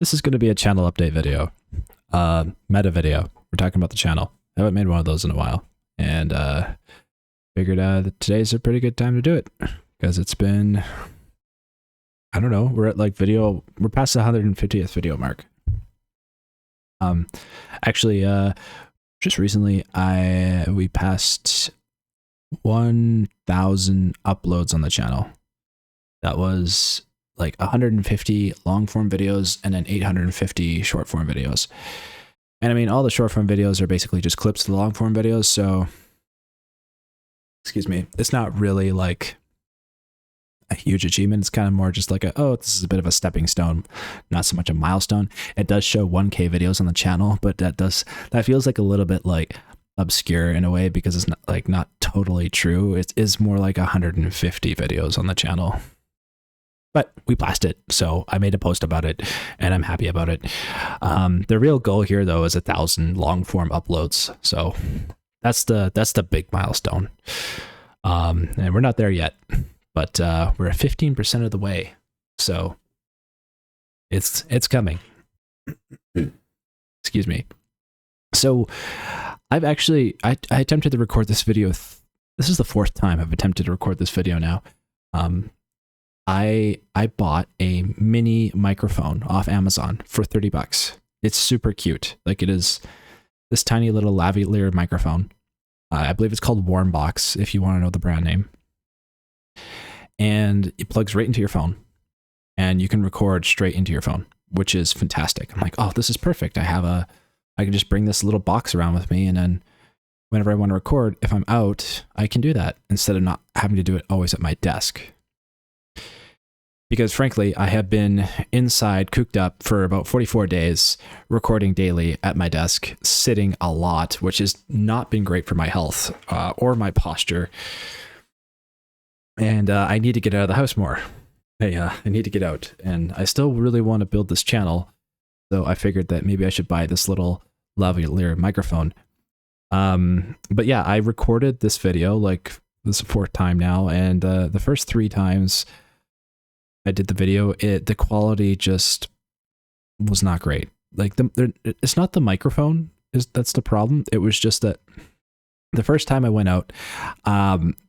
This is going to be a channel update video, meta video. We're talking about the channel. I haven't made one of those in a while, and figured that today's a pretty good time to do it because it's been, I don't know, we're at like we're past the 150th video mark. Actually, just recently we passed 1,000 uploads on the channel. That was like 150 long form videos and then 850 short form videos. And I mean, all the short form videos are basically just clips of the long form videos. So, excuse me, it's not really like a huge achievement. It's kind of more just like this is a bit of a stepping stone, not so much a milestone. It does show 1K videos on the channel, but that feels like a little bit like obscure in a way because it's not totally true. It is more like 150 videos on the channel. But we passed it, so I made a post about it, and I'm happy about it. The real goal here, though, is 1,000 long-form uploads. So that's the big milestone, and we're not there yet, but we're at 15% of the way. So it's coming. Excuse me. So I've actually I attempted to record this video. This is the 4th time I've attempted to record this video now. I bought a mini microphone off Amazon for $30. It's super cute. Like, it is this tiny little lavalier microphone. I believe it's called Warmbox, if you want to know the brand name. And it plugs right into your phone, and you can record straight into your phone, which is fantastic. I'm like, oh, this is perfect. I can just bring this little box around with me, and then whenever I want to record, if I'm out, I can do that instead of not having to do it always at my desk. Because frankly, I have been inside, cooped up for about 44 days, recording daily at my desk, sitting a lot, which has not been great for my health or my posture. And I need to get out of the house more. I need to get out. And I still really want to build this channel. So I figured that maybe I should buy this little lavalier microphone. But yeah, I recorded this video, like, this is the 4th time now. And the first 3 times I did the video, the quality just was not great. Like, it's not the microphone that's the problem. It was just that the first time I went out,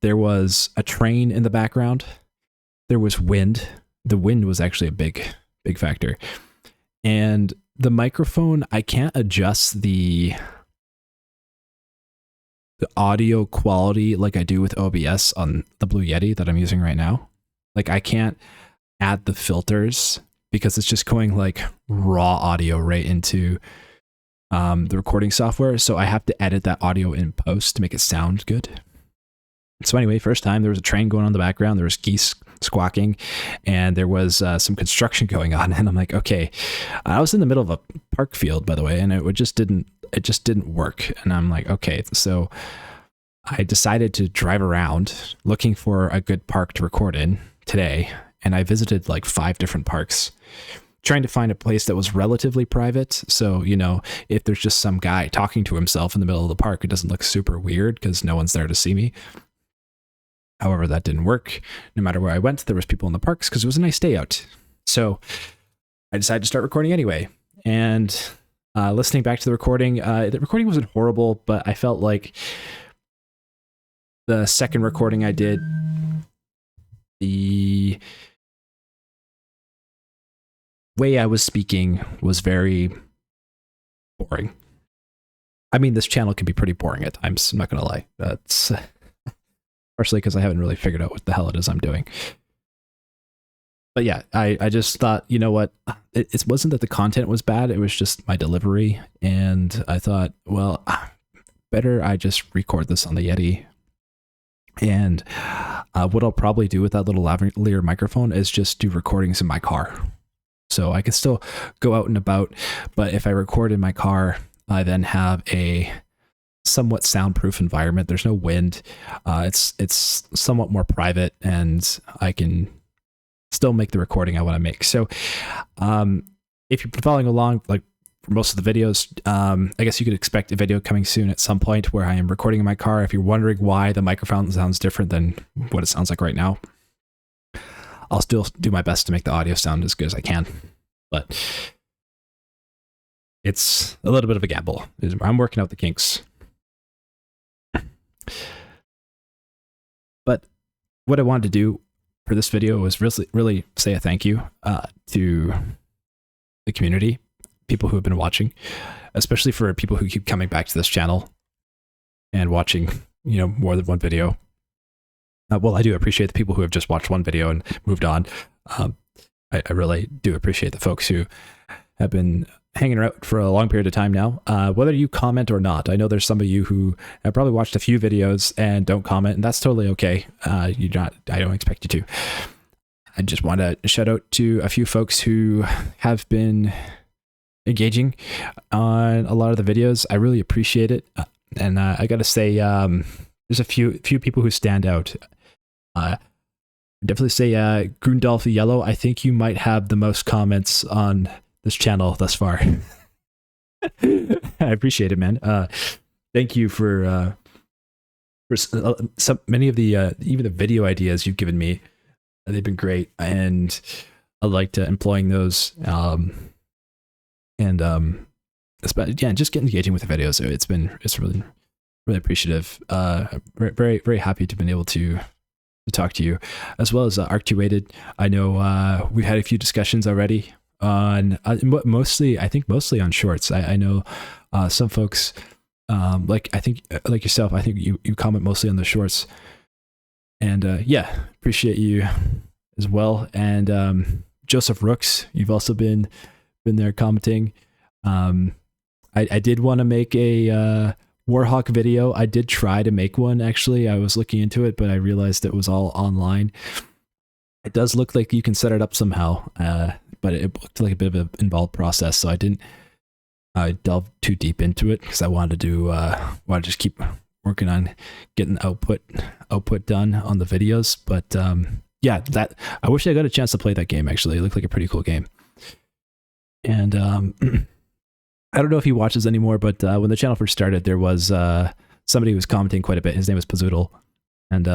there was a train in the background. There was wind. The wind was actually a big factor. And the microphone, I can't adjust the audio quality like I do with OBS on the Blue Yeti that I'm using right now. Like, I can't add the filters because it's just going like raw audio right into the recording software. So I have to edit that audio in post to make it sound good. So anyway, first time there was a train going on in the background, there was geese squawking, and there was some construction going on. And I'm like, okay, I was in the middle of a park field, by the way, and it just didn't work. And I'm like, okay, so I decided to drive around looking for a good park to record in today. And I visited like 5 different parks, trying to find a place that was relatively private. So, you know, if there's just some guy talking to himself in the middle of the park, it doesn't look super weird because no one's there to see me. However, that didn't work. No matter where I went, there was people in the parks because it was a nice day out. So I decided to start recording anyway. And listening back to the recording wasn't horrible, but I felt like the second recording I did, the way I was speaking was very boring. I mean, this channel can be pretty boring at times, I'm not going to lie. That's partially because I haven't really figured out what the hell it is I'm doing. But yeah, I just thought, you know what, it wasn't that the content was bad, it was just my delivery. And I thought, well, better I just record this on the Yeti. And what I'll probably do with that little lavalier microphone is just do recordings in my car. So I can still go out and about, but if I record in my car, I then have a somewhat soundproof environment. There's no wind. It's somewhat more private, and I can still make the recording I want to make. So if you've been following along, like for most of the videos, I guess you could expect a video coming soon at some point where I am recording in my car. If you're wondering why the microphone sounds different than what it sounds like right now, I'll still do my best to make the audio sound as good as I can. But it's a little bit of a gamble. I'm working out the kinks. But what I wanted to do for this video was really say a thank you to the community, people who have been watching, especially for people who keep coming back to this channel and watching, more than one video. Well, I do appreciate the people who have just watched one video and moved on. I really do appreciate the folks who have been hanging around for a long period of time now, whether you comment or not. I know there's some of you who have probably watched a few videos and don't comment, and that's totally okay. I don't expect you to. I just want to shout out to a few folks who have been engaging on a lot of the videos. I really appreciate it. And I got to say, there's a few people who stand out. Definitely say Gundolf Yellow. I think you might have the most comments on this channel thus far. I appreciate it, man. Thank you for so many of the even the video ideas you've given me. They've been great, and I liked employing those. Just get engaging with the videos. It's really appreciative. Very very happy to have been able to talk to you, as well as Arctuated. I know we've had a few discussions already on mostly on shorts. I know some folks like yourself. I think you comment mostly on the shorts, and appreciate you as well. And Joseph Rooks, you've also been there commenting. I did want to make a Warhawk video. I did try to make one, actually. I was looking into it, but I realized it was all online. It does look like you can set it up somehow, but it looked like a bit of an involved process, so I didn't delve too deep into it because I wanted to just keep working on getting output done on the videos. But that I wish I got a chance to play that game. Actually, it looked like a pretty cool game. And I don't know if he watches anymore, but when the channel first started, there was somebody who was commenting quite a bit. His name was Pazoodle. And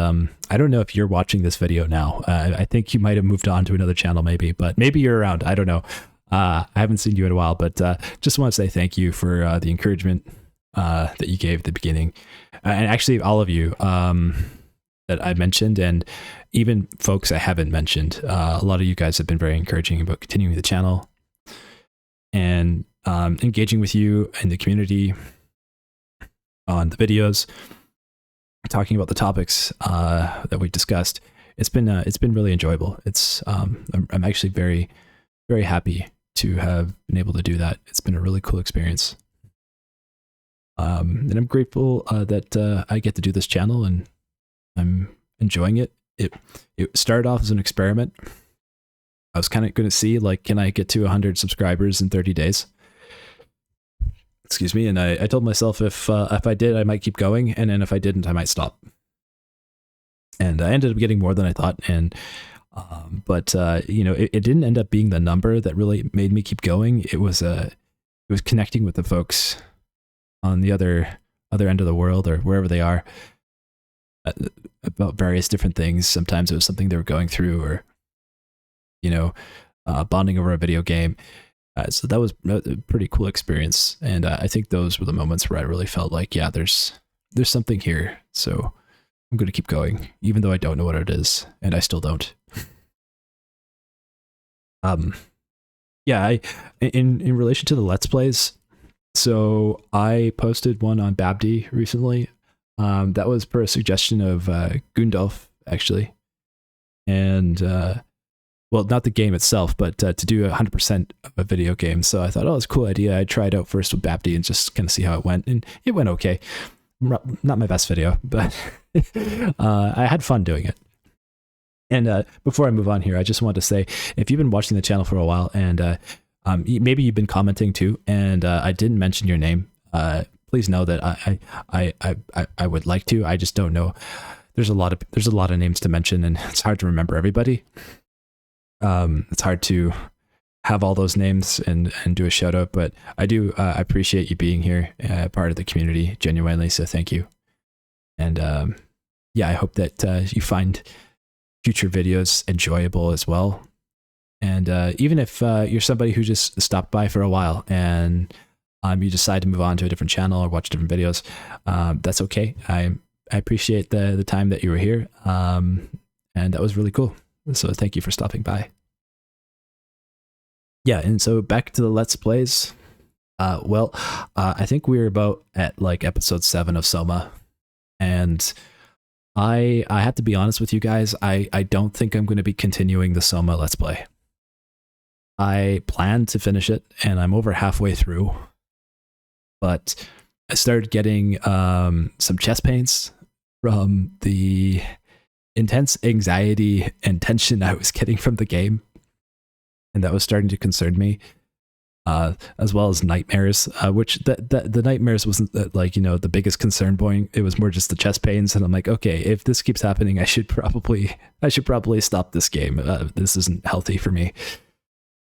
I don't know if you're watching this video now. I think you might have moved on to another channel maybe, but maybe you're around. I don't know. I haven't seen you in a while, but just want to say thank you for the encouragement that you gave at the beginning. And actually all of you that I mentioned, and even folks I haven't mentioned, a lot of you guys have been very encouraging about continuing the channel and engaging with you and the community on the videos, talking about the topics that we discussed. It's been really enjoyable. I'm actually very, very happy to have been able to do that. It's been a really cool experience. And I'm grateful that I get to do this channel, and I'm enjoying it. It started off as an experiment. I was kind of going to see, like, can I get to 100 subscribers in 30 days? Excuse me. And I told myself if I did, I might keep going. And then if I didn't, I might stop. And I ended up getting more than I thought. And, it didn't end up being the number that really made me keep going. It was connecting with the folks on the other end of the world, or wherever they are, about various different things. Sometimes it was something they were going through, or, bonding over a video game. So that was a pretty cool experience. And I think those were the moments where I really felt like, yeah, there's something here. So I'm going to keep going, even though I don't know what it is. And I still don't. In relation to the Let's Plays, so I posted one on Babdi recently. That was per a suggestion of Gundolf, actually. And well, not the game itself, but to do 100% of a video game. So I thought, it's a cool idea. I tried out first with Babdi and just kind of see how it went. And it went okay. Not my best video, but I had fun doing it. And before I move on here, I just want to say, if you've been watching the channel for a while, and maybe you've been commenting too, and I didn't mention your name, please know that I would like to. I just don't know. There's a lot of names to mention, and it's hard to remember everybody. It's hard to have all those names and do a shout out, but I do appreciate you being here, part of the community, genuinely. So thank you. And I hope that you find future videos enjoyable as well. And even if you're somebody who just stopped by for a while and you decide to move on to a different channel or watch different videos, that's okay. I appreciate the time that you were here, and that was really cool. So thank you for stopping by. Yeah, and so back to the Let's Plays. I think we're about at like episode 7 of Soma, and I have to be honest with you guys. I don't think I'm going to be continuing the Soma Let's Play. I plan to finish it, and I'm over halfway through, but I started getting some chest pains from the intense anxiety and tension I was getting from the game, and that was starting to concern me. As well as nightmares, which the nightmares wasn't like, you know, the biggest concern point. It was more just the chest pains, and I'm like, okay, if this keeps happening, I should probably stop this game. This isn't healthy for me.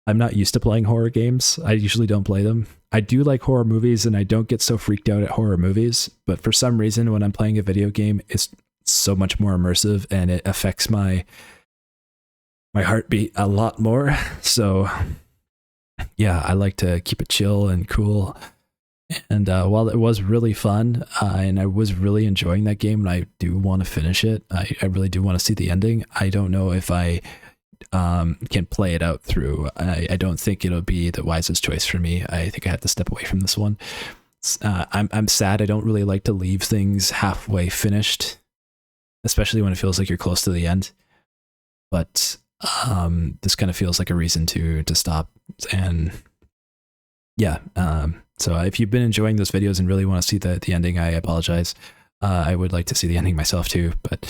I'm not used to playing horror games. I usually don't play them. I do like horror movies, and I don't get so freaked out at horror movies, but for some reason, when I'm playing a video game, it's so much more immersive, and it affects my heartbeat a lot more. So yeah, I like to keep it chill and cool. And while it was really fun, and I was really enjoying that game, and I do want to finish it, I really do want to see the ending. I don't know if I can play it out through. I don't think it'll be the wisest choice for me. I think I have to step away from this one. I'm sad. I don't really like to leave things halfway finished, especially when it feels like you're close to the end. But this kind of feels like a reason to stop. And yeah, so if you've been enjoying those videos and really want to see the ending, I apologize. I would like to see the ending myself too, but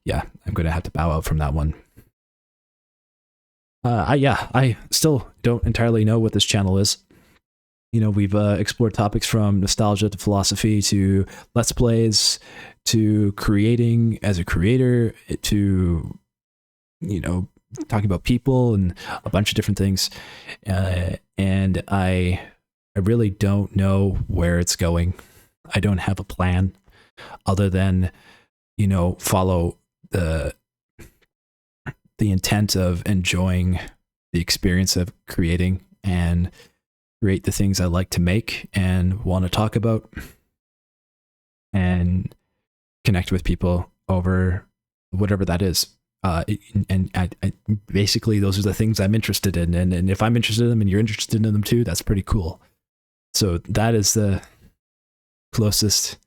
yeah, I'm going to have to bow out from that one. I still don't entirely know what this channel is. You know, we've explored topics from nostalgia to philosophy to Let's Plays to creating as a creator to, you know, talking about people and a bunch of different things. And I really don't know where it's going. I don't have a plan other than, you know, follow the intent of enjoying the experience of creating and create the things I like to make and want to talk about and connect with people over whatever that is. And I basically those are the things I'm interested in, and if I'm interested in them and you're interested in them too, that's pretty cool. So that is the closest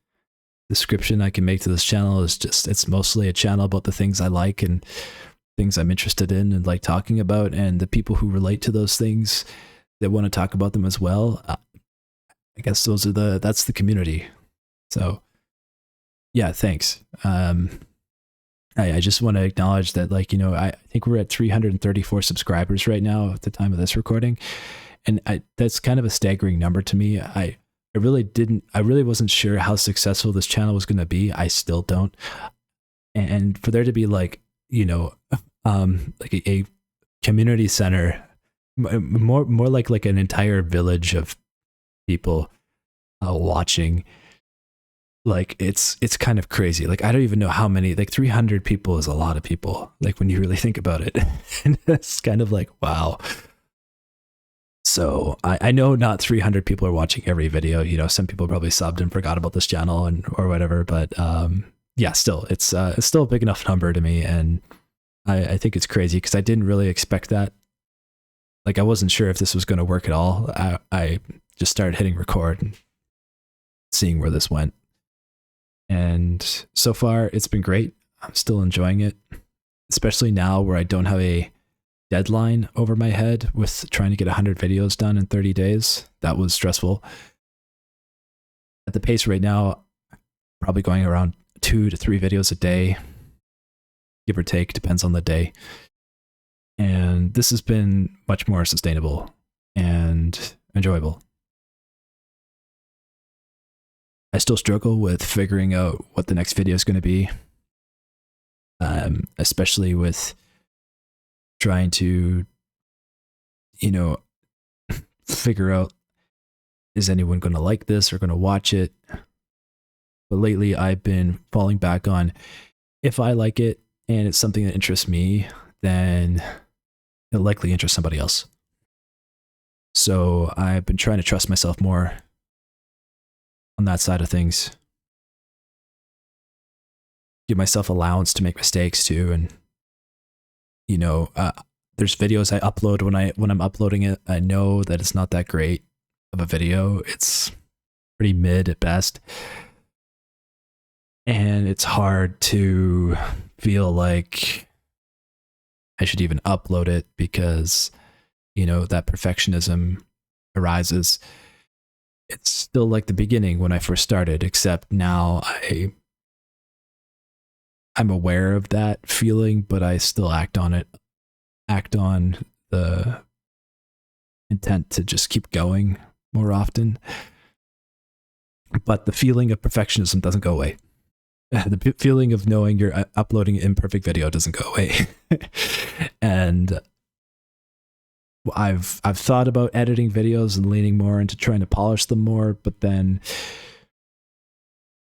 description I can make to this channel. Is just, it's mostly a channel about the things I like and things I'm interested in and like talking about, and the people who relate to those things that want to talk about them as well. I guess that's the community. So yeah, thanks. I just want to acknowledge that, like, you know, I think we're at 334 subscribers right now at the time of this recording. And that's kind of a staggering number to me. I really wasn't sure how successful this channel was going to be. I still don't. And for there to be like, you know, like a community center, more like an entire village of people watching, like it's kind of crazy. Like, I don't even know how many, like 300 people is a lot of people, like when you really think about it. And it's kind of like, wow. So I know not 300 people are watching every video. You know, some people probably subbed and forgot about this channel or whatever, but yeah, still it's still a big enough number to me. And I think it's crazy because I didn't really expect that. Like, I wasn't sure if this was going to work at all. I just started hitting record and seeing where this went. And so far, it's been great. I'm still enjoying it, especially now where I don't have a deadline over my head with trying to get 100 videos done in 30 days. That was stressful. At the pace right now, probably going around 2 to 3 videos a day, give or take, depends on the day. And this has been much more sustainable and enjoyable. I still struggle with figuring out what the next video is going to be, especially with trying to, you know, figure out, is anyone going to like this or going to watch it? But lately I've been falling back on, if I like it and it's something that interests me, then it'll likely interest somebody else. So I've been trying to trust myself more on that side of things. Give myself allowance to make mistakes too, and there's videos I upload when I'm uploading it. I know that it's not that great of a video. It's pretty mid at best, and it's hard to feel like I should even upload it because that perfectionism arises. It's still like the beginning when I first started, except now I'm aware of that feeling, but I still act on the intent to just keep going more often. But the feeling of perfectionism doesn't go away. The feeling of knowing you're uploading an imperfect video doesn't go away. And I've thought about editing videos and leaning more into trying to polish them more, but then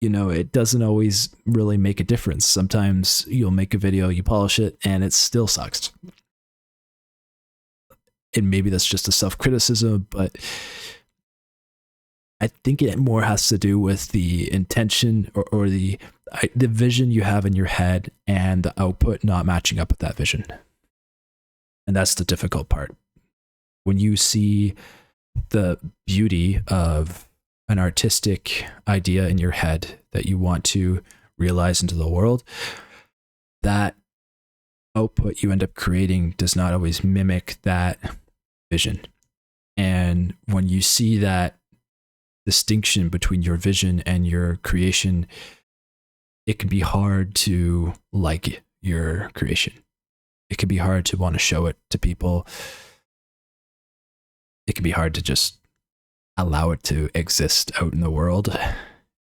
it doesn't always really make a difference. Sometimes you'll make a video, you polish it, and it still sucks. And maybe that's just a self-criticism, but I think it more has to do with the intention or the vision you have in your head and the output not matching up with that vision. And that's the difficult part. When you see the beauty of an artistic idea in your head that you want to realize into the world, that output you end up creating does not always mimic that vision. And when you see that distinction between your vision and your creation, it can be hard to like your creation. It can be hard to want to show it to people. It can be hard to just allow it to exist out in the world.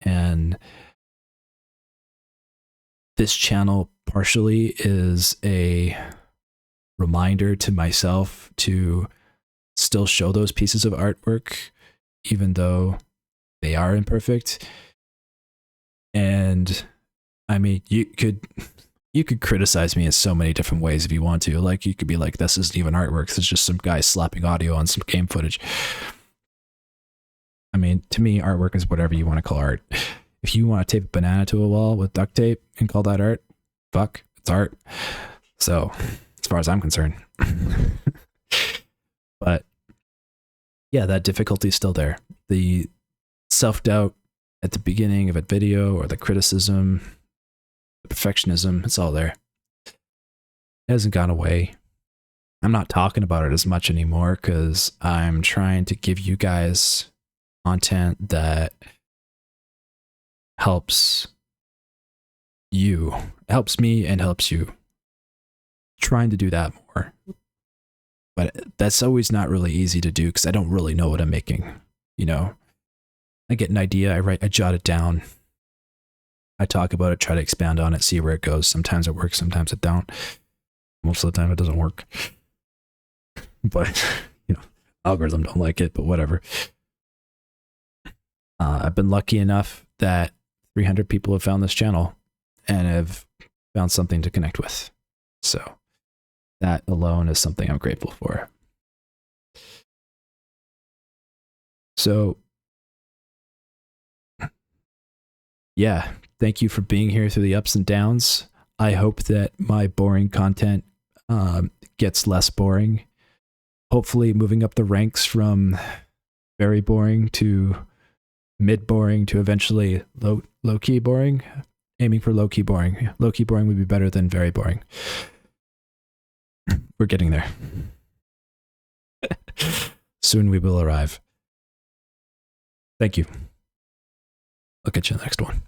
And this channel partially is a reminder to myself to still show those pieces of artwork, even though they are imperfect. And I mean, you could criticize me in so many different ways if you want to. Like, you could be like, this isn't even artwork, it's just some guy slapping audio on some game footage. I mean, to me, artwork is whatever you want to call art. If you want to tape a banana to a wall with duct tape and call that art, fuck, it's art. So, as far as I'm concerned. But yeah, that difficulty is still there. The self-doubt at the beginning of a video, or the criticism, the perfectionism, it's all there. It hasn't gone away. I'm not talking about it as much anymore because I'm trying to give you guys content that helps you, helps me, and helps you. Trying to do that more. But that's always not really easy to do because I don't really know what I'm making. I get an idea, I jot it down. I talk about it, try to expand on it, see where it goes. Sometimes it works, sometimes it don't. Most of the time it doesn't work. But, algorithm don't like it, but whatever. I've been lucky enough that 300 people have found this channel and have found something to connect with. So that alone is something I'm grateful for. So, yeah, thank you for being here through the ups and downs. I hope that my boring content gets less boring. Hopefully moving up the ranks from very boring to mid-boring to eventually low-key boring. Aiming for low-key boring. Low-key boring would be better than very boring. We're getting there. Soon we will arrive. Thank you. I'll catch you in the next one.